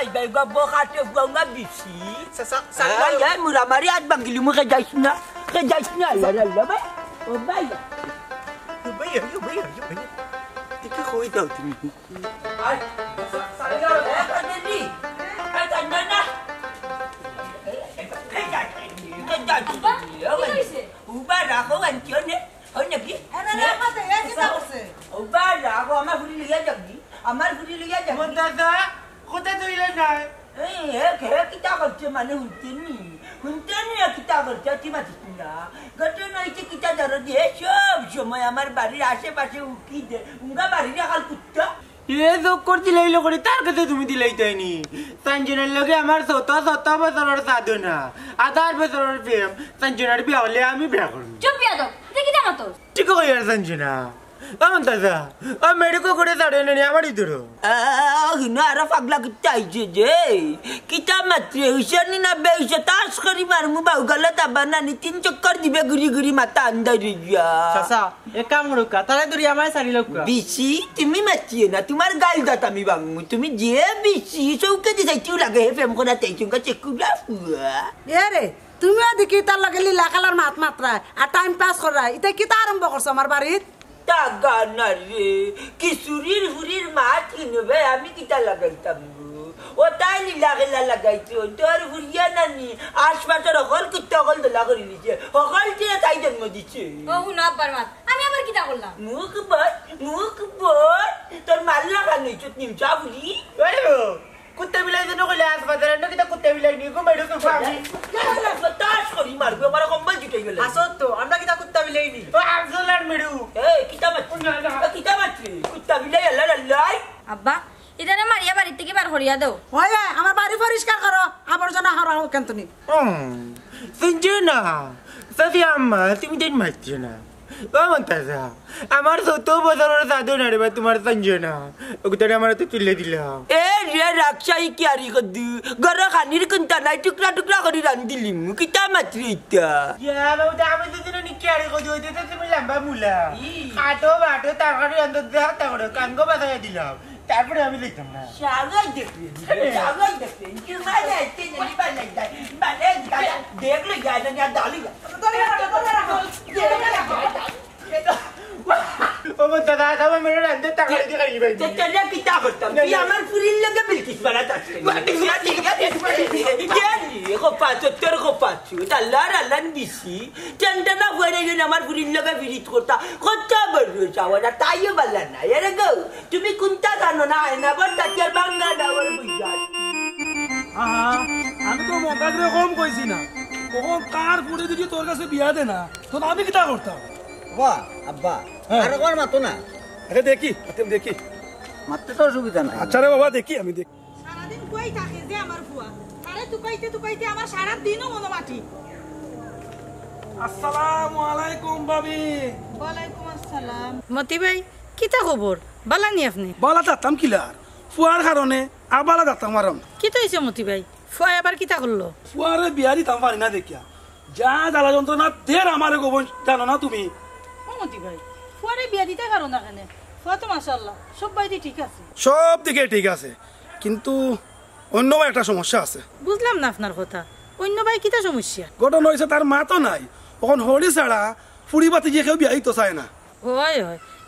পাইবা গব খাতে গঙ্গা বিসি সালা মুরা মারি আজ বাঙ্গিলি মুখে যাইছ না আল্লাহ আল্লাহ ভাই ও ভাই দেখি কই দাও তুমি আই সালা রে কাজেরি আই জানা না উবা রাখো আনছনে ওই নাকি আরে রাখাতে এ কি করছে উবা রাখো আমার ফুলি লিয়া যাবি আমার ফুলি লিয়া যাবি মন দাদা কোথা তুইলে নাই এই হে কিটা করছে মানে হুনতেনি কিটা করছে তিমাতিস না গটে নইছে কিটা ধরে দিয়ে সব সময় আমার বাড়ির আশেপাশে উকি দে উঙ্গা বাড়ির খাল কুত্তা এ যোগ করতে লাইলো করে তার কাছে তুমি দিলাই তাইনি সঞ্জনার লগে আমার ৭ বছরের সাধনা ৮ বছরের প্রেম সঞ্জনার বিয়া হলে আমি বিয়া করব চুপ বিয়া দাও দেখি জানো তো ঠিক কই আর সঞ্জনা আমন দাদা ও মেডিকো করে ছাড়ে নি আমার ইদুরো হিনা আর পাগলা কিটা আইছে যে কিটা মাত্রে হুসেনি না বেইছে তাস করি মারমু বাউ গলা তাবানা নি ৩ চক্কর দিবে গুরি গুরি মাথা আন্দাই যা চাচা এক কাম করুকা তারে দরি আমায় সারি লোকা বিসি তুমি মাতিয়ে না তোমার গাল দাত আমি বাংমু তুমি যে বিসি চৌকে দি যাইতিও লাগে ফেম কোনা তেইচুঙ্গা চেকুলা ফুয়া এ রে তুমিও দেখি তার লগে লীলা খেলার মাত মাত্রা আর টাইম পাস করা এটা কি তা আরম্ভ করছো আমার বাড়িত টাকা না রে কি সুরির হুরির মাছ কিনবে আমি কিটা লাগাইতাম ও তাই লীলা খেলা লাগাইছি তোর হুরিয়া নানি আশপাশের অকল কুত্তা অকল দোলা করে নিছে অকল দিয়ে তাই জন্ম দিচ্ছে ও না পারমাত আমি আবার কিটা করলাম মুখ বল তোর মাল্লা খান চুত নিমচা বুঝি কুত্তা বিলাই জন্য কইলে হাসপাতালে না কিটা কুত্তা বিলাই নি গো মেডিকো ফামি তাস করি মারবে আমার কম্বল জুটে গেল আসত তো আমরা কিটা কুত্তা বিলাই নি ও আফজলার মেডু কিটা মাত্রে কুত্তা বিলাই আল্লাহ আল্লাহ আব্বা ইদারে মারিয়া বাড়ি থেকে বার করিয়া দাও হয় আমার বাড়ি পরিষ্কার করো আবর্জনা হারাও কেন তুমি সঞ্জনা সাথী আম্মা তুমি দেন মারছো না ও মন্তাজা আমার ৭ বছরের সাধনা রে তোমার সঞ্জনা ওগুতারে আমার তো তুলে দিলাম এ রে রাক্ষাই কিয়ারি কদ্দু গরা খানির কুন্তা নাই টুকরা টুকরা করে রান্দিলি কিটা মাত্রে ইতা ইয়া বাবা আমি তো দিন নি কিয়ারি কই দিতে তো তুমি লম্বা মুলা কাটো বাটো তরকারি অন্তর দাও তারপরে কাঙ্গো বাজায় দিলাম তারপরে আমি লিখতাম না শাগাই দেখলি কি মানে তিনলি বানাই দেখলে যায় না ডালি ও দাদা দাদা মেরে রাতে তরকারি দিয়ে খাইবে তেলা কিটা করতাম কি আমার ফুরিল লাগে বিলকিস বানাতা আল্লাহ দিছি টেন্ডনা হয়ে গেলে আমার ফুরিল লাগে বিরিত করতা কত বড় চাওয়া তাইও বললা না এরে গো তুমি কোনটা জানো না না বল তাকের বাংলা দাওয়ার বুঝা আমি তো মকাজরে কম কইছি না কখন কার ফুটে যদি তোর কাছে বিয়া দে না তো আমি কিটা করতাম বাহ আব্বা আর কোন মাতো না আরে দেখি দেখি মারতে তো অসুবিধা নাই আচ্ছা রে বাবা দেখি আমি দেখি সারাদিন কই থাকে যে আমার ফুয়া আরে তুকাইতে আমার সারা দিনও মনো মাটি আসসালামু আলাইকুম ভাবি ওয়ালাইকুম আসসালাম মতি ভাই কিতা খবর বালানি আপনি বালা যাতাম কিলার ফুয়ার কারণে আর বালা যাতাম আরাম কি তো হইছে মতি ভাই ফুয়া এবার কিতা করলো ফুয়ারে বিয়া দিতাম পারি না দেখিয়া যা জ্বালা যন্ত্রণা দের আমারে গোবন জানো না তুমি ও মতি ভাই ফুয়ারে বিয়া দিতে পারো না কেন ফুয়া তো মাশাআল্লাহ সব বাইরে ঠিক আছে সব দিকে ঠিক আছে কিন্তু অন্য একটা সমস্যা আছে বুঝলাম না আপনার কথা অন্য ভাই কিতা সমস্যা ঘটনা হয়েছে তার মা তো নাই এখন হরি ছাড়া ফুড়ি বাতি গিয়ে কেউ বিয়া দিতে চায় না হয়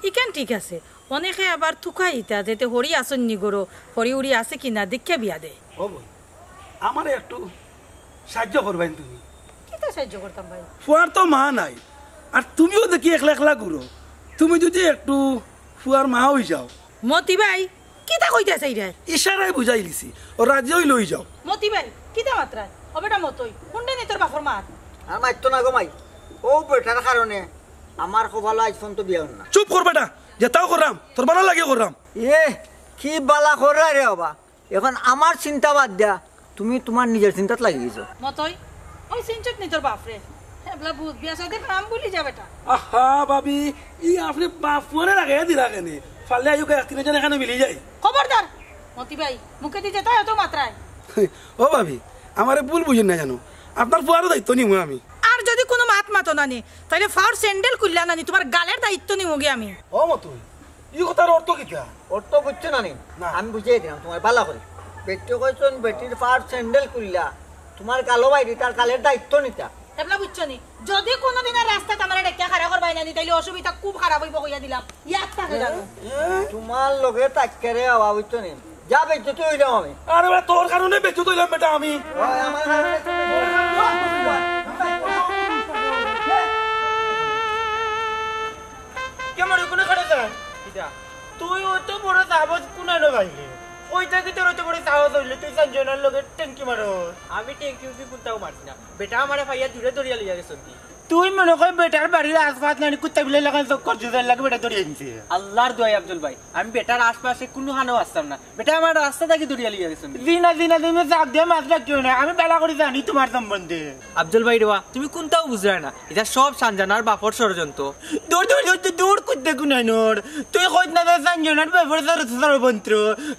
ইকান ঠিক আছে অনেকে আবার থুকাই ইতা যেতে হরি আসন্নি গরো হরি উড়ি আছে কিনা দেখে বিয়া দে ও বই আমার একটু সাহায্য করবেন তুমি কিতা সাহায্য করতাম ভাই ফুয়ার তো মা নাই আর তুমিও দেখি একলা একলা ঘুরো তুমি যদি একটু ফুয়ার মা হয়ে যাও মতি ভাই কিতা কইতাছে রে ইশারায় বুঝাই দিছি ও রাজ্যই লই যাও মতি ভাই কিতা মাত্রা ও বেটা মতই কোনটা নি তোর বাপর মাত আর মারতো না গো মাই ও বেটার কারণে আমার খুব ভালো আজ ফোন তো বিয়া হল না চুপ কর বেটা যেটাও করলাম তোর ভালো লাগে করলাম এ কি বালা করা রে বাবা এখন আমার চিন্তা বাদ দিয়া তুমি তোমার নিজের চিন্তাত লাগি গেছো মতই ওই সিনচত নি তোর বাপরে এবলা ভূত বিয়া সাথে নাম বলি যা বেটা আহা ভাবি ই আপনি ফুয়ারে লাগে দিলা কেনে ফালে আয়ুকে একদিনের জন্য এখানে মিলি যায় খবরদার মতি ভাই মুখে দিয়ে যেতে এত মাত্রায় ও ভাবি আমারে ভুল বুঝেন না জানো আপনার ফুয়ারও দায়িত্ব নিব আমি আর যদি কোনো মাতো নানি তাহলে ফার স্যান্ডেল খুললা নানি তোমার গালের দায়িত্ব নিমগে আমি ও মতো ই কথার অর্থ কিটা ওর তো বুঝছো না নি আমি বুঝিয়ে দিলাম তোমার বালা করে বেটি কইছন বেটির পার স্যান্ডেল খুললা তোমার কালো বাইরি তার কালের দায়িত্ব নিতা এবলা বুঝছো নি যদি কোনোদিন রাস্তা আমার ডেকা খারাপ করবাই না তাইলে অসুবিধা খুব খারাপ হইব কইয়া দিলাম ইয়াদ থাকে জানো তোমার লগে তাক্কারে হওয়া বুঝছো নি যা বেটি তুই হইলাম আমি আরে বেটা তোর কারণে বেঁচে তৈলাম বেটা আমি আমার কারণে তুমি কেমন কোনো করে যা তুই অত বড় সাহস কোনানো পাইলি ওইটা কি তোর অত বড় সাহস হইলে তুই সঞ্জনার লগে ট্যাঙ্কি মারো আমি ট্যাঙ্কি উকি কোনটাও মারছি না বেটা আমারে পাইয়া দূরে দড়িয়া লইয়া গেছেন কি তুই মনে কর বেটার বাড়ির আশপাশ না কুত্তা বিলে লাগান চোখ করছিস লাগে বেটা ধরে আনছে আল্লাহর দোয়াই আব্দুল ভাই আমি বেটার আশপাশে কোনো হানেও আসতাম না বেটা আমার রাস্তা থেকে দড়িয়া লইয়া গেছেন দিনা দিনা তুমি চাপ দিয়ে মাছ রাখিও না আমি বেলা করে জানি তোমার সম্বন্ধে আব্দুল ভাই রেওয়া তুমি কোনটাও বুঝলে না এটা সব সানজানার বাপর ষড়যন্ত্র দূর দূর দূর দূর কুত্তে কুনানোর তুই কইত না সঞ্জনার ব্যাপার সর্বন্ত্র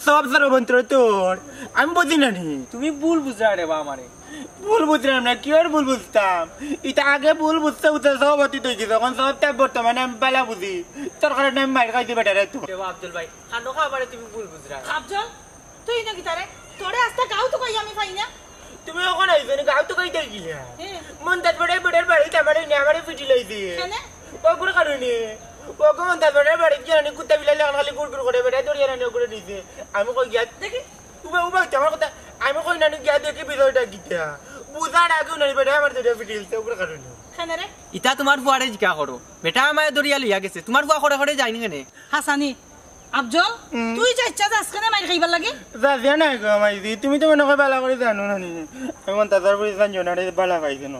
সব সর্বন্ত্র তোর আমি বুঝি না নি তুমি ভুল বুঝলা রেবা আমারে ভুল বুঝলাম না কি আর ভুল বুঝতাম এটা আগে ভুল বুঝতে বুঝতে সব অতীত হয়েছে তখন সব তাই বর্তমানে আমি বেলা বুঝি তোর কারণে আমি মাইর খাইতে বেটারে তুই রেবা আব্দুল ভাই খানো খাবারে তুমি ভুল বুঝলা আফজল তুই নাকি তারে তোরে আস্তা গাও তো কই আমি পাই না তুমি ওখানে আইছো না গাও তো কই দেই গিয়া মন তার বড় বড় বাড়িতে আমারে নে আমারে পিটি লইছি কেন ও গুড় কারণে ও কোন তার বড় বাড়ি জানি কুত্তা বিলাই লাগান খালি গুড় গুড় করে বেটা দড়িয়া রানি করে দিছে আমি কই গিয়া দেখি উবা উবা আমার কথা আমি কই না গিয়া দেখি বিষয়টা গিয়া বুঝার আগে নাই বেটা আমার দড়িয়া পিটি লইছে ওগুলো কারণে কেন রে ইটা তোমার ফুয়ারে জিকা করো বেটা আমারে দড়িয়া লইয়া গেছে তোমার ফুয়া করে করে যায়নি কেনে হাসানি আফজল তুই যা ইচ্ছা যাস কেন মাইর খাইবার লাগে যা নাই গো মাইদি তুমি তো মনে কই বালা করে জানো না নি আমি মন তাজার বলি সঞ্জনারে বালা পাইছে না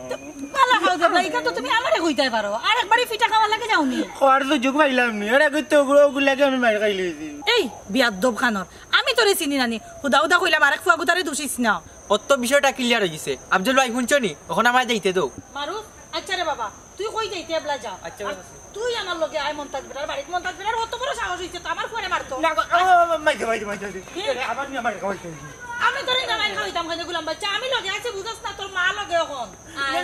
বালা খাও দেবলা ইটা তো তুমি আমারে কইতাই পারো আরেকবারই ফিটা খাওয়া লাগে যাওনি খাওয়ার সুযোগ পাইলাম নি আর আগে তো ওগুলো লাগে আমি মার খাই লইছি এই বিয়াদ্দব খানর আমি তোরে চিনি নানি হুদা হুদা কইলাম আরেক ফুয়া গুতারে দোষিস না অত বিষয়টা ক্লিয়ার হয়ে গেছে আব্দুল ভাই শুনছো নি এখন আমার যাইতে দাও মারুফ আচ্ছা রে বাবা তুই কই যাইতে এবলা যা আচ্ছা, আর তুই আমার লগে আই মন্তাজ বেটার বাড়িতে মন্তাজ বেটার অত বড় সাহস হইছে তো আমার ফুয়ারে মারতো না মাইতে আবার নিয়ে মার খাওয়াইতে আমি তোরে না মাইর খাইতাম কেন গুলাম বাচ্চা আমি লগে আছে বুঝছ না তোর মা লগে এখন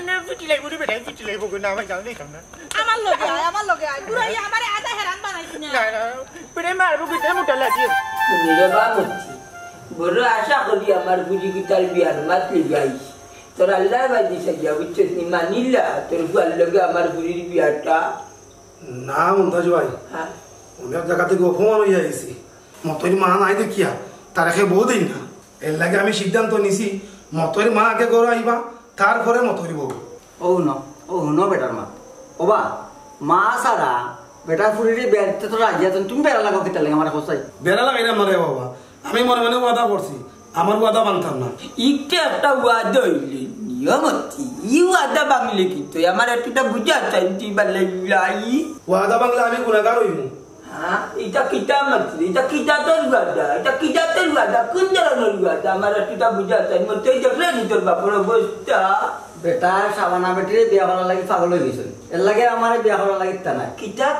না পিটি লাই বুড়ি বেটা পিটি লাই বগো না আমি যাও নাই না আমার লগে আয় পুরাই আমারে আধা হেরান বানাইছ না না পিটি মারবো পিটি মোটা লাগি তুমি রে বাবুজি বড় আশা করি আমার বুঝি গিটার বিয়ার মাতলি যাইস তোর আল্লাহ বাজি সাজিয়া বুঝছিস নি মানিলা তোর ফুয়ার লগে আমার বুড়ির বিয়ারটা না মন্তাজ ভাই হ্যাঁ অনেক জায়গা থেকে অপমান হইয়া গেছি মতই মা নাই দেখিয়া তার খে বউ দিন না এর লাগে আমি সিদ্ধান্ত নিছি মতই মা আগে ঘর আইবা তারপরে মতই বউ ও হুনো বেটার মা ওবা মা সারা বেটার ফুরিরে বেড়তে তো রাজি আছেন তুমি বেড়া লাগাও কিতা লাগে আমার হোসাই বেড়া লাগাইলাম না রে বাবা আমি মনে মনে ওয়াদা করছি আমার ওয়াদা মানতাম না ইটা একটা ওয়াদা হইলে নিয়মতি ই ওয়াদা বাংলে কিন্তু আমার একটা বুঝা চাইছি বালাই ওয়াদা বাংলা আমি গুণাগার হইমু হ্যাঁ এটা কিটা মাতলি এটা কিটা তোর ওয়াদা কোন ধরনের ওয়াদা আমার একটা বুঝা চাই মতে দেখলে নি তোর বাপর অবস্থা বেটা সাবানা বেটিরে বিয়া করার লাগি পাগল হয়ে গেছে এর লাগে আমার বিয়া করার লাগি তা না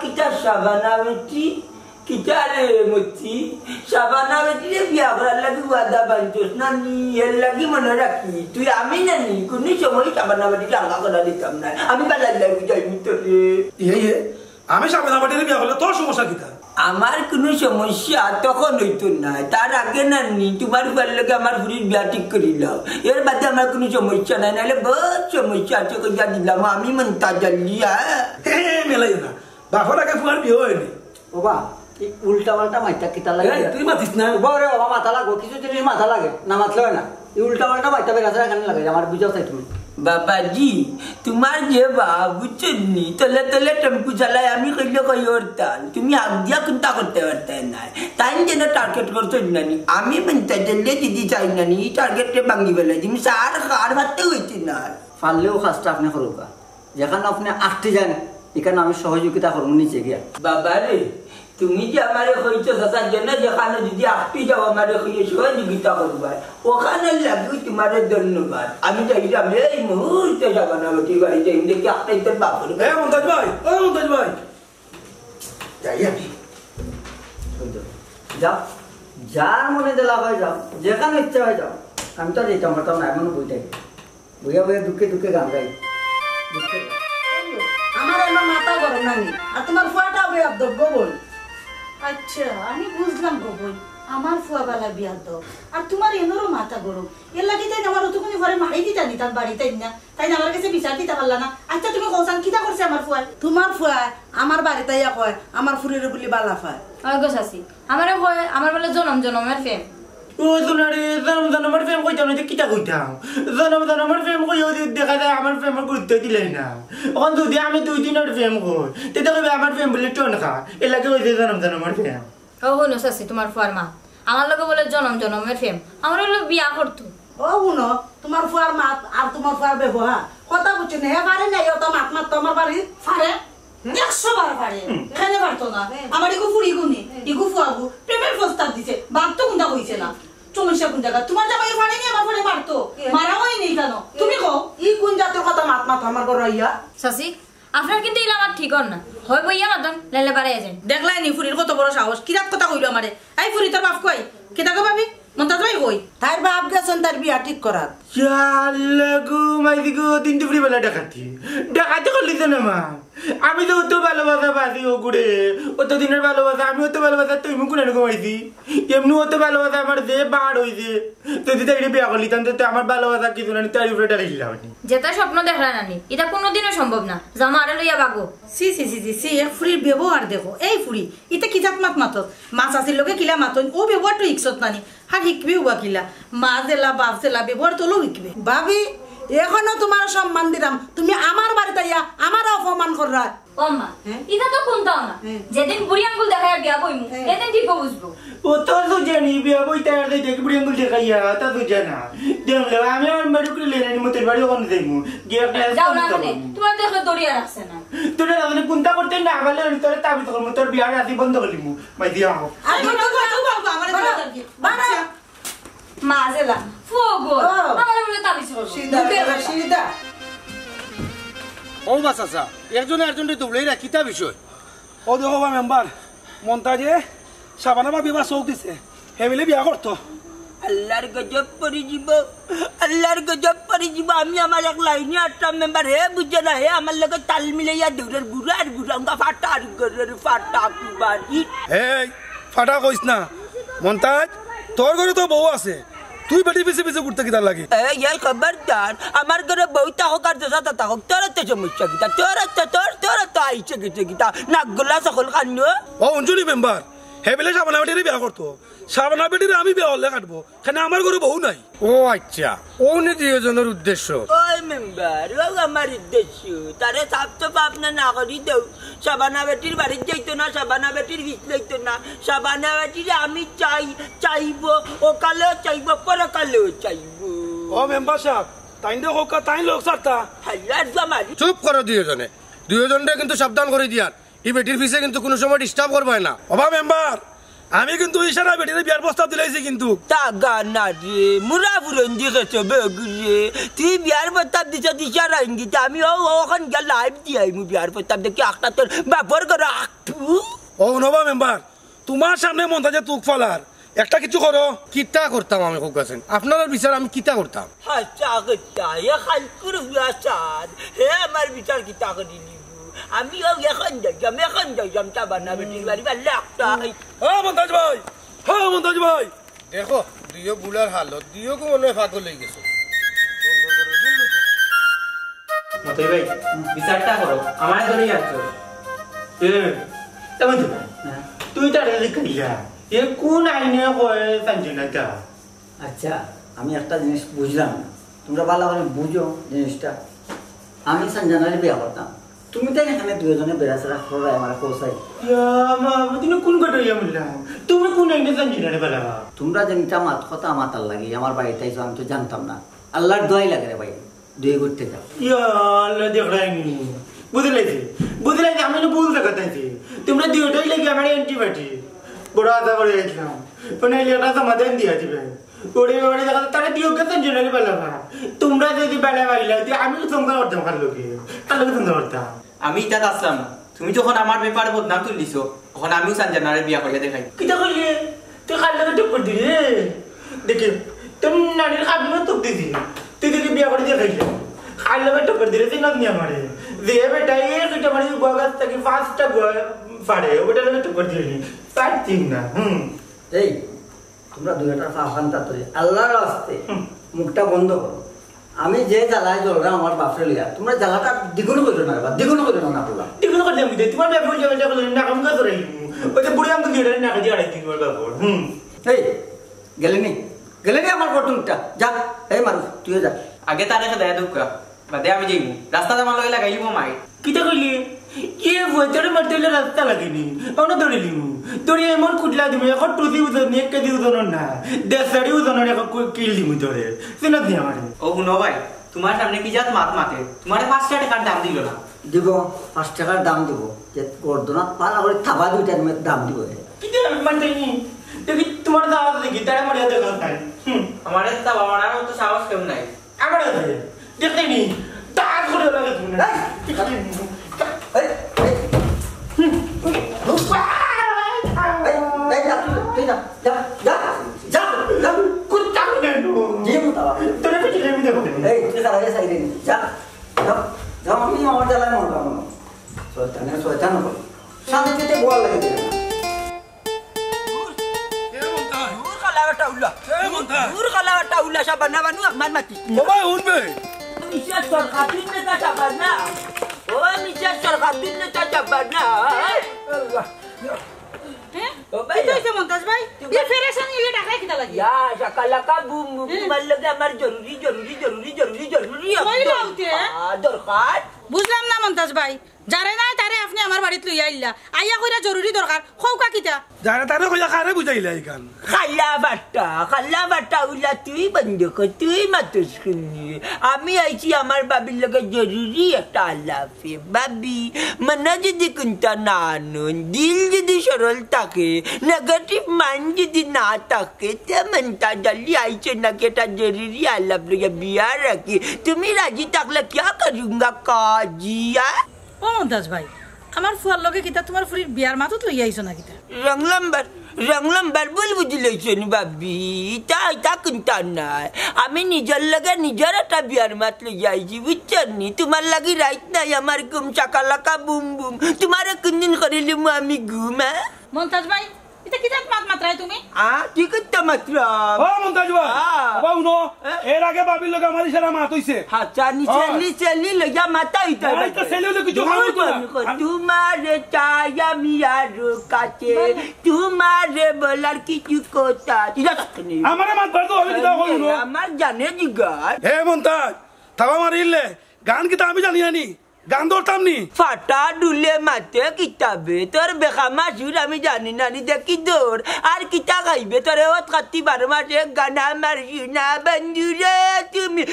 কিটা সাবানা বেটি কিটা রে মতি সাবানা বেটিরে বিয়া করার লাগি ওয়াদা বানছোস না নি এর লাগি মনে রাখি তুই আমি না নি কোন সময় সাবানা বেটি টাকা করে দিতাম না আমি বালাই লাগি যাই তোরে ইয়ে আমি সাবেনা বাটিরে বিয়া করলে তোর সমস্যা কিতা আমার কোনো সমস্যা তখন হইতো না তার আগে না নি তোমার বাড়ির লোকে আমার বুড়ির বিয়া ঠিক করিলাম এর বাদে আমার কোনো সমস্যা নাই নাহলে বহুত সমস্যা আছে কইয়া দিলাম আমি মনটা জ্বালিয়া মেলাই না বাপর আগে ফুয়ার বিয়ে হয়নি ওবা এই উল্টা পাল্টা মাইটা কিতা লাগে তুই মাতিস না ওবা রে বাবা মাথা লাগো কিছু জিনিস মাথা লাগে না মাতলে হয় না এই উল্টা পাল্টা মাইটা বেগাছে এখানে লাগে আমার বুঝাও চাই তুমি বাবাজি তোমার যে বাবু চন্নি তলে তলে টেম্পু চালাই আমি কইলে কই করতাম তুমি হাত দিয়া চিন্তা করতে পারতে না তাই যেন টার্গেট করছো নানি আমি মনটা জ্বালিয়ে দিদি চাই নানি টার্গেটে ভাঙি ফেলে তুমি সার খার ভাবতে হইতে না পারলেও কাজটা আপনি করুকা যেখানে আপনি আটতে যান এখানে আমি সহযোগিতা করবো নিচে গিয়া বাবা রে তুমি যে আমারে হইছো সাসার জন্য যেখানে যদি আটটি যাও আমারে হইয়ে সহযোগিতা করবা ওখানে লাগবে তোমার ধন্যবাদ আমি চাইলাম এই মুহূর্তে সাবানা বেটি বাড়ি যাই দেখি আপনার তোর বাপর মন্তাজ ভাই যাই আমি যাও যার মনে দিলা হয় যাও যেখানে ইচ্ছা হয় যাও আমি তো যেতাম পারতাম না এমন বইটাই বইয়া বইয়া দুঃখে দুঃখে গান গাই দুঃখে আমার এমন মাথা গরম নানি আর তোমার ফুয়াটা বেয়াদব গোবল আচ্ছা আমি বুঝলাম গো বই আমার ফুয়া বালা বিয়া তো আর তোমার এনরও মাথা গরম এর লাগি তাই আমার অতক্ষণ ঘরে মারি দিতা নি তার বাড়িতে না তাই আমার কাছে বিচার দিতে পারলা না আচ্ছা তুমি কৌসান কিটা করছে আমার ফুয়া তোমার ফুয়া আমার বাড়িতে ইয়া কয় আমার ফুরির বলি বালা ফায় গো শাসি আমারে কয় আমার বলে জনমের ফেম ও সোনারে জনমের ফেম কইতাম না কিটা কইতাম জনমের ফেম কই দেখা যায় আমার ফেমের গুরুত্ব দিলে না এখন যদি আমি 2-3 ফেম কই তেতে কইবে আমার ফেম বলে টন খা এর লাগে কইছে জনমের ফেম ও হইনো শাসি তোমার ফুয়ার মা আমার লগে বলে জনমের ফেম আমার হলো বিয়া করতো ও শুনো তোমার ফুয়ার মাত আর তোমার ফুয়ার ব্যবহার কথা বুঝছি না হে পারে না তো মাত তোমার বাড়ি পারে 100 বার পারে এখানে পারতো না আমার ইগু ফুড়ি গুনি ইগু ফুয়াগু প্রেমের প্রস্তাব দিছে বাপ তো কোনটা কইছে না সমস্যা কোন জায়গা তোমার জামাই পারেনি আমার পরে মারতো মারা হয়নি কেন তুমি কও ই কোন জাতের কথা মাত আমার ঘর আইয়া শাসি আপনার কিন্তু ইলা আমার ঠিক না হয় বইয়া মাতন লাইলে বাড়াই যায় দেখলাই নি ফুরির কত বড় সাহস কিরাত কথা কইলো আমারে এই ফুরি তোর বাপ কই কিটা কই ভাবি মনটা তুই কই তার বাপ গেছেন তার বিয়া ঠিক করার চালগু মাইদিগু 3 দুপুরি বেলা ডাকাতি করলি তো না মা আমি তো অত ভালোবাসা বাসি ও গুড়ে অত দিনের ভালোবাসা আমি অত ভালোবাসা তুই মুখ না ঘুমাইছি এমনি অত ভালোবাসা আমার যে বার হইছে যদি তাই বিয়া করলি তো আমার ভালোবাসা কিছু না তার উপরে ডাকিলাম যেটা স্বপ্ন দেখলা নানি এটা কোনোদিনও সম্ভব না জামা আরে লইয়া বাগো সি সি সি সি সি এক ফুরির ব্যবহার দেখো এই ফুরি এটা কি জাত মাত মাছ আসির লোকে কিলা মাতন ও ব্যবহারটা ইকসত নানি আর শিখবি উবা কিলা মা জেলা বাপ জেলা ব্যবহার তোলো শিখবে ভাবি এখনো তোমার সম্মান দিলাম তুমি আমার বাড়িতে ইয়া আমার অপমান কররা ও মা এটা তো কোনটাও না যেদিন বুড়ি আঙ্গুল দেখায় বিয়া বইমু এদিন ঠিক বুঝবো ও তো জানি বিয়া বই তার দেখে বুড়ি আঙ্গুল দেখাইয়া তা তো জানা দেখলে আমি আমার বাড়ি করে লেনি মতের বাড়ি ওখানে যাইমু গিয়ে যাও না মানে তোমার দেখে দড়িয়া রাখছে না তোরা মানে কোনটা করতে না বলে তোর তাবিজ করব তোর বিয়ার রাতি বন্ধ করলিমু মাই দিয়া হোক মা জেলা ফুগো আমার বলে তাবিজ করব সিধা ও বাস আসা একজনে দৌড়াই রাখি তা বিষয় ও দেখো মেম্বার মন্তাজে সাবানা বা বিবাহ চৌক দিছে হেমিলে বিয়া করতো আল্লাহর গজব পরি জীব আমি আমার এক লাইনে আটটা মেম্বার হে বুঝে না হে আমার লগে তাল মিলাইয়া দৌড়ের বুড়া আর বুড়াঙ্গা ফাটা আর গরের ফাটা কুবারি এই ফাটা কইস না মন্তাজ তোর ঘরে তো বউ আছে তুই বেটি পিছে পিছে ঘুরতে কিদার লাগে এই খবরদার আমার ঘরে বউটা হোক আর দশা তা হোক তোর তো সমস্যা কিতা তোর তো আইছে কিতা নাকগুলা সকল কান্য ও অঞ্জলি মেম্বার হেবিলে সাবানা বেটিরে বিয়া করতো সাবানা বেটিরে আমি বিয়া হলে কাটবো কেন আমার ঘরে বউ নাই ও আচ্ছা ও নে দুজনের উদ্দেশ্য ওই মেম্বার ও আমার উদ্দেশ্য তারে সাপ তো পাপনা না করি দেও সাবানা বেটির বাড়ি যাইতো না সাবানা বেটির বিষ লইতো না সাবানা বেটির আমি চাইবো ও কালেও চাইবো পরকালেও চাইবো ও মেম্বার সাহেব তাই হোক তাই লোক সারতা হাল্লার জামারি চুপ করো দুইজনরে কিন্তু সাবধান করে দিয়ার এই বেটির পিছে কিন্তু কোনো সময় ডিস্টার্ব করবে না বাবা মেম্বার আমি কিন্তু ইশারা বেটিরে বিয়ার প্রস্তাব দিলাইছি কিন্তু টাকা না রে মুরা বুরন দিয়েছে বেগুরে তুই বিয়ার প্রস্তাব দিছে ইশারা ইঙ্গিত আমি ওখান গিয়ে লাইভ দিয়াই মু বিয়ার প্রস্তাব দেখি একটা তোর বাপর করে আঁকটু ও নবা মেম্বার তোমার সামনে মন্তাজে তুক ফলার একটা কিছু করো কিতা করতাম আমি খুব গেছেন আপনার বিচার আমি কিতা করতাম হাসা গচ্ছা এ খালকুর হুয়াসাদ হে আমার বিচার কিতা করি নিবু আমি এখন যাইলাম চাবানা বেটির বাড়ি পারলে একটা মন্তাজ ভাই দেখো দুইও বুলার হালত দুইও মনে ফাগল হয়ে গেছে মতই ভাই বিচারটা করো আমার ধরে যাচ্ছ তুই তারে দেখাইয়া এ কোন আইনে কয় সঞ্জনাটা আচ্ছা আমি একটা জিনিস বুঝলাম না তোমরা ভালো করে বুঝো জিনিসটা আমি সঞ্জনারে বিয়া করতাম তুমি তাই এখানে দুজনে বেড়াচেরা করাই আমার পৌঁছাই তুমি কোন কটাইয়া বললাম তুমি কোন আইনে সঞ্জনারে বলা তোমরা যেটা মাত কথা আমার তার লাগে আমার বাড়িতে আইসো আমি তো জানতাম না আল্লাহর দোয়াই লাগে রে ভাই দুই ঘুরতে যাও আল্লাহ দেখলাইনি বুঝলাইছি আমি ভুল দেখাতাইছি তোমরা দুইটাই লাগে আমার অ্যান্টিবায়োটিক বড় আদা করে গেছিলাম মানে এটা সমাধান দিয়া দিবে ওরে ওরে দেখা তারা দিও কে সঞ্জনারে বলা তোমরা যদি বেলা বাইলা আমি সংসার করতাম কার লোকে সংসার করতাম আমি এটা আসলাম না তুমি যখন আমার ব্যাপারে বদনাম তুলিছো তখন আমিও সঞ্জনারে বিয়া করিয়া দেখাই কিটা করলি তুই কার লোকে টক্কর দিলি দেখি তুমি নারীর কাবিনও তোক দিদি তুই দেখি বিয়া করে দেখাইলি কার লোকে টক্কর দিলে তুই নাম নিয়ে মারে যে বেটাই দুইটা মানে বগাস থেকে 5টা ফাড়ে ওটা লোকে টক্কর দিলি পারতিম না এই তোমরা দুইটা ফাফান্তা তরি আল্লাহর রাস্তে মুখটা বন্ধ করো আমি যে জ্বালায় জ্বলরা আমার বাপরে লিয়া তোমরা জ্বালাটা দ্বিগুণ করো না বা দ্বিগুণ করো না পুরা দ্বিগুণ করে আমি তোমার ব্যাপার যাবে না কাম করে ওই যে বুড়ি আমাকে দিয়ে না দিয়ে আড়াই তোমার ব্যাপার এই গেলেনি আমার বটনটা যা এই মারু তুইও যা আগে তারে দেয়া দুকা বাদে আমি যাইব রাস্তা আমার লগে লাগাইলিব মাই কিটা কইলি কে ভেতরে মারতে হলে রাস্তা লাগেনি অন্য দৌড়িলি তোর এমন কুটলা দিবি এখন টুদি উদন এক কেজি উদন না 150 উদনের এখন কিল দিবি তোরে চিনত দি আমারে ও শুনো ভাই তোমার সামনে কি জাত মাত মাতে তোমারে 5 টাকার দাম দিল না দিব 5 টাকার দাম দিব যে গর্দনাত পালা করে থাবা দুইটার মধ্যে দাম দিব কিটা মানতেনি দেখি তোমার দাওয়াত দেখি তারে মারিয়া দেখা তাই আমারে তা বাবানার তো সাহস কেমন নাই আমার দেখতেনি তার করে লাগে তুমি না এই তুই যা যা যা যা যা কুত্তা কেনো জি মুতাবা তোরে পিছে আমি দেখো এই তুই যা আগে সাইডে যা যা যা আমি আমার জ্বালায় মরবা না শয়তান বল শান্তিতে বল লাগে দিনা Ur kalau taula sabana banu akman mati. বাবা উঠবে Misya sorkatun na sabana. Oh misya sorkatun na sabana. এটা হইছে মন্তাজ ভাই এই ফেরেশন ইলে টাকা কিটা লাগি Ya sakalaka bum malaga amar জরুরি. কই লাউতে দরকার বুঝলাম না মন্তাজ ভাই যারে নাই তারে আপনি আমার বাড়িতে লইয়া আইলা আইয়া কইরা জরুরি দরকার খৌকা কিটা যারা তারে কইয়া কারে বুঝাইলা ইকান খালা বাটা উলা তুই বন্ধ কর তুই মাতুস খুনি আমি আইছি আমার বাবির লগে জরুরি একটা আলাপে বাবি মনে যদি কোনটা না আনুন দিল যদি সরল থাকে নেগেটিভ মাইন্ড যদি না থাকে তেমনটা জলদি আইছে নাকি এটা জরুরি আলাপ লগে বিয়া রাখি তুমি রাজি থাকলে क्या करूंगा काजिया ও মন্তাজ ভাই আমার ফুয়ার লগে কিটা তোমার ফুরির বিয়ার মাতত লইয়া আইছো না কিটা রংলাম্বার বল বুঝলেছেন বাবি তা কিন্তু নাই আমি নিজের লাগে নিজের একটা বিয়ার মাত লইয়াইছি বুঝছেন নি তোমার লাগি রাইট নাই আমার ঘুম চাকালাকা বুম বুম তোমার কোনদিন করিলিম আমি ঘুম মন্তাজ ভাই এটা কিটা মাত মাত্রায় তুমি ঠিক তো মাত্র ও মন্তাজ ভাই বাবা উনো এর আগে বাবির লগে আমার ইশারা মাত হইছে আচ্ছা নিচেলি লইয়া মাথা হইতে আই তো ছেলে হলে কিছু খাওয়াই তো তোমারে চাই আমি আর কাছে তোমারে বলার কিছু কথা আমারে মাত ধরতো হবে কিটা কই উনো আমার জানে জিগার হে মন্তাজ তাবা মারিলে গান কিটা আমি জানি জানি গান ধরতাম নি ফাটা ডুলে মাতে কিতাবে তোর বেখামা সুর আমি জানি না নি দেখি দৌর আর কিতা খাইবে তোরে ওত কাতি 12 মাসে গানা মারছি না বন্ধুরে তুমি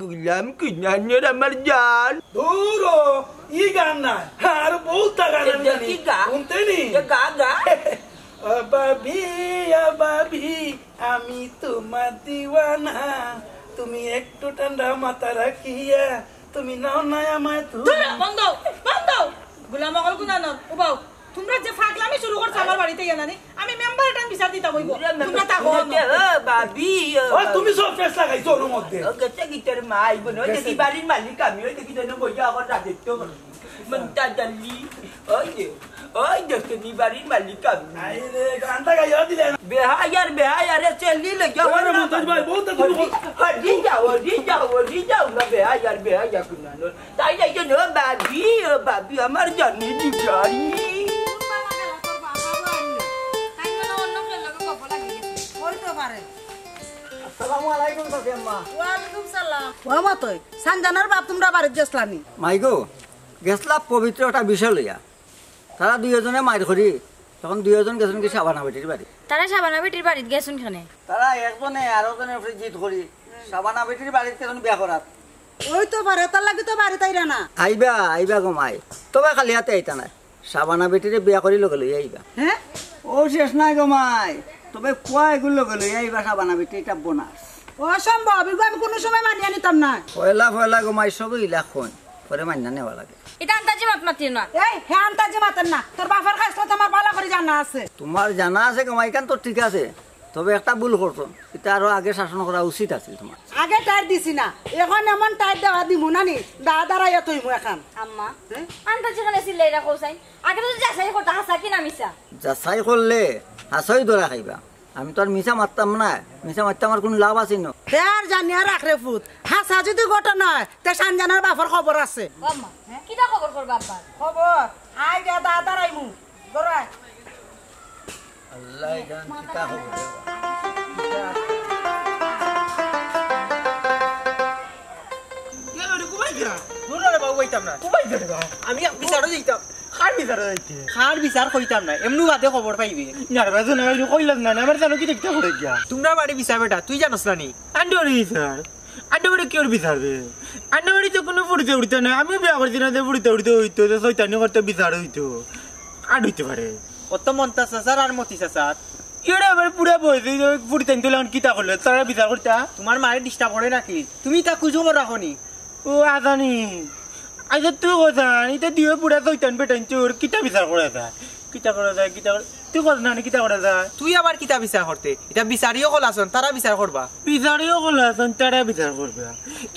গুলাম কিনানের আমার জান দূরো ই গান না আর বহুত গান আমি জানি শুনতে নি গা বাবি আমি তোমার দিওয়ানা তুমি একটু ঠান্ডা মাথা রাখিয়া তুমি নাও না আমায় বন্ধ গুলাম মগল গুনানো উবাও তোমরা যে ফাগলামি শুরু করছ আমার বাড়িতে জানানি আমি মেম্বার টাইম বিচার দিতা হইব তোমরা তা হো বাবি ও তুমি সব ফেস লাগাইছো ওর মধ্যে গতে গিটার মাই বনো দেখি বাড়ির মালিক আমি ওই দেখি যেন বইয়া আমার রাজত্ব মনটা জানলি ওই দেখি বাড়ির মালিক আমি আই রে গানটা গাইয়া দিলে বেহায়ার চেলি লেগে ওরে মন্তাজ ভাই বহুত তুমি হরি যাও না বেহায়ার কুনানো তাই যাই যেন বাবি আমার জানি দিগারি আসসালামু আলাইকুম কাকিমা ওয়া আলাইকুম সালাম ওয়া মতই সানজানার বাপ তোমরা বাড়ি গেছলানি মাইগো গেছলা পবিত্র একটা বিষয় লইয়া তারা দুইজনে মাইর করি তখন দুইজন গেছেন কি সাবানা বেটির বাড়ি তারা সাবানা বেটির বাড়িতে গেছুন খানে তারা একজনে আর একজনের জিত করি সাবানা বেটির বাড়িতে কেন বিয়া করাত ওই তো পারে তার লাগি তো বাড়ি তাইরা না আইবা গো মাই তবে খালি হাতে আইতা নাই সাবানা বেটিরে বিয়া করি লগে লই আইবা হ্যাঁ ও শেষ নাই গো মাই তবে কোয়া এগুলো লগে লই আইবা সাবানা বেটি এটা বোনাস অসম্ভব এগুলো আমি কোনো সময় মানিয়ে নিতাম না পয়লা গো মাই সব ইলাখন পরে মান্না নেওয়া লাগে এটা আন্তাজি মাত মাতি না এই হে আন্তাজি মাতেন না তোর বাবার কাছে তো আমার ভালো করে জানা আছে তোমার জানা আছে গো মাই কান তো ঠিক আছে তবে একটা ভুল করছো এটা আরো আগে শাসন করা উচিত আছে তোমার আগে টাইট দিছি না এখন এমন টাইট দেওয়া দিমু নানি দাঁড়াইয়া তৈমু এখন আম্মা আনতা যেখানে ছিল এরা কোসাই আগে তো যাচাই করতে হাসা কি না মিছা যাচাই করলে হাসাই ধরা খাইবা আমি তো আর মিছা মারতাম না মিছা মারতে আমার কোনো লাভ আছে না তে আর জানিয়া রাখরে ফুট হাসা যদি ঘটনা হয় তে সানজানার বাপর খবর আছে আম্মা কিটা খবর করবা আব্বা খবর আই যা দাঁড়াইমু দরাই আল্লাহ জান কিটা হবে আমি বিচারও দিতাম খার বিচার কইতাম না এমনি বাদে খবর পাইবে তোমরা বাড়ি বিচার বেটা তুই জানোস না নি আন্ডাবাড়ি কি বিচারবে আন্ডাবাড়ি তো কোনো পড়িতে উড়িতে না আমি বিয়া করছি না পড়িতে উড়িতে হইতো চৈতানি করতে বিচার হইতো আর হইতে পারে অত মন্তা চাচার আর মতি চাচার এরা আবার পুরা বসে পড়িতে কিতা করলে তারা বিচার করতা তোমার মায়ের ডিস্টার্ব করে নাকি তুমি তা খুঁজো রাখনি ও আজানি আচ্ছা তুই কথা এটা দিয়ে পুরা চৈতান বেটান চোর কিতা বিচার করা যায় কিতা করা যায় কিতা তুই কথা না কিতা করা যায় তুই আবার কিতা বিচার করতে এটা বিচারিও কল আসন তারা বিচার করবা বিচারিও কল আসন তারা বিচার করবে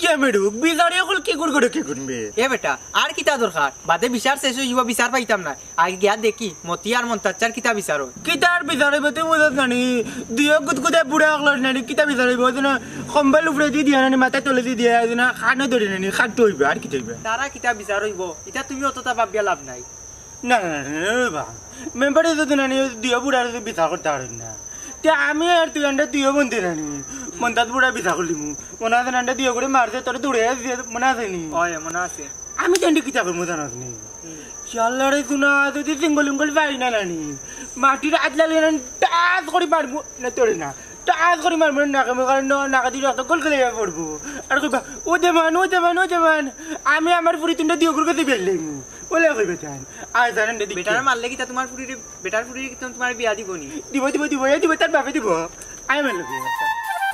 কে মেডুক বিচারিও কল কি করে কি করবে এ বেটা আর কিতা দরকার বাদে বিচার শেষ হইব বিচার পাইতাম না আগে গিয়া দেখি মতি আর মন্তাচার কিতা বিচার কিতার বিচার হইব তুই মজা জানি দুই গুদগুদে বুড়া আগলার নানি কিতা বিচার হইব না কম্বল উপরে দিয়ে দিয়া নানি মাথা তলে দিয়ে দিয়া না খানো ধরে নানি খাটতে হইবে আর কি হইবে তারা কিতা বিচার হইব এটা তুমি অতটা ভাবিয়া লাভ নাই না না মেম্বারে যদি নানি দুই বুড়ার বিচার করতে পারেন না তে আমি আর তুই আন্ডা দুইও বন্ধু নানি মন্দাত বুড়া বিচার করলিমু মনে আছে আন্ডা দুইও করে মারছে তোর দৌড়ে মনে আছে নি মনে আছে আমি জানি কিতা করবো জানাস নি চাল্লারে তুনা যদি সিঙ্গল উঙ্গল পাই না নানি মাটির আদলালে টাচ করে মারবো না তোরে না টাচ করে মারবো নাকে কারণ নাকা দিয়ে রক্ত গোল করে পড়বো আর কইবা ও দেমান আমি আমার পুরি তিনটা দিও করে দিয়ে বেরলাম বলে কইবে চান আয় জানেন বেটার মারলে কি তা তোমার পুরির বেটার পুরির তোমার বিয়া দিব নি দিব তার বাপে দিব আয় মারলে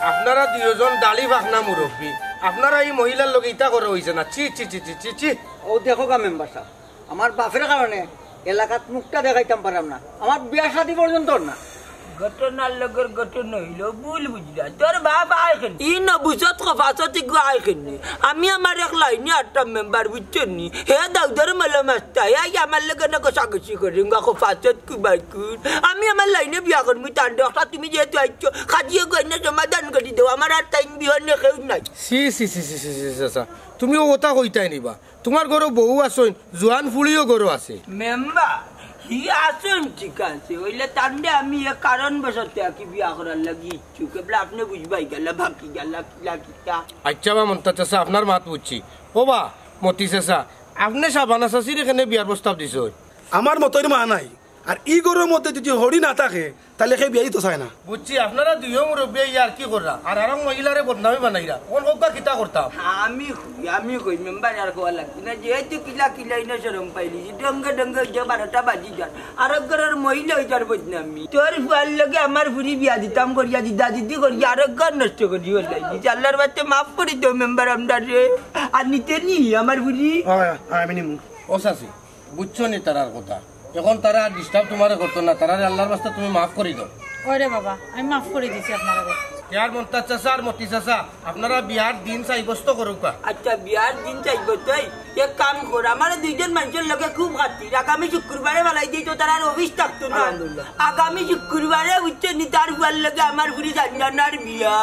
আপনারা দুজন দালি ভাগনা মুরব্বী আপনারা এই মহিলার লোক ইটা করে হইছে না চি চি চি চি চি ও দেখো গা মেম্বার সাহেব আমার বাপের কারণে এলাকাত মুখটা দেখাইতাম পারাম না আমার বিয়া শাদী পর্যন্ত না ঘটনার লগের ঘটনা হইল ভুল বুঝলা তোর বাপ আইকেন ই না বুঝত কফাসতি গো আইকেন আমি আমার এক লাইনে 8টা মেম্বার বুঝছেন নি হে দাউদার মালা মাস্তা এই আমার লগে না কষাকষি করি গা কফাসত কি বাইকুন আমি আমার লাইনে বিয়া করবি তার ডক্টর তুমি যেহেতু আইছো খাজিয়ে গইনা সমাধান করে দাও আমার আর টাইম বিহনে কেউ নাই সি সি সি সি সি তুমি ওটা কইতাই নিবা তোমার ঘরে বউ আসুন জোয়ান ফুলিও ঘরে আছে মেম্বার হি আসুন ঠিক আছে ওইলে তান্ডে আমি এক কারণ বসাতে আকি বিয়া করার লাগি ইচ্ছুক বলে আপনি বুঝবাই গেল বাকি গেল কিলা আচ্ছা বা মন্তা চাষা আপনার মাত বুঝছি ও বা মতি চাষা আপনি সাবানা চাষির এখানে বিয়ার প্রস্তাব দিছ আমার মতোই মা নাই আর ই গরুর মধ্যে যদি হরি না থাকে তাহলে সেই বিয়াই তো চায় না বুঝছি আপনারা দুইও মুরব্বী আর কি কররা আর আর মহিলারে বদনামি বানাইরা কোন হোকা কিতা করতাম আমি কই মেম্বার আর কোয়া লাগছে না যেহেতু কিলা ইনা শরম পাইলি ডঙ্গে যে 12টা বাজি যান আর ঘরের মহিলা হইতার বদনামি তোর ফুয়ার লগে আমার ফুরি বিয়া দিতাম করিয়া দিদি করিয়া আর ঘর নষ্ট করি হলাই আল্লাহর বাতে মাফ করি তো মেম্বার আমরা রে আর নিতে নি আমার ফুরি আমি নিমু ও চাষি বুঝছো নি তারার কথা এখন তারা ডিস্টার্ব তোমার করতো না তারা আল্লাহর রাস্তা তুমি মাফ করে দাও ওরে বাবা আমি মাফ করে দিছি আপনারা ইয়ার মন্তা চাষা আর মতি চাষা আপনারা বিয়ার দিন চাইবস্ত করুকা আচ্ছা বিয়ার দিন চাইব তাই এক কাম কর আমার দুইজন মানুষের লগে খুব খাতি আগামী শুক্রবারে বালাই দিই তো তার আর অফিস থাকতো না আগামী শুক্রবারে উচ্চ নিতার ফুয়ার লগে আমার ঘুরি জানার বিয়া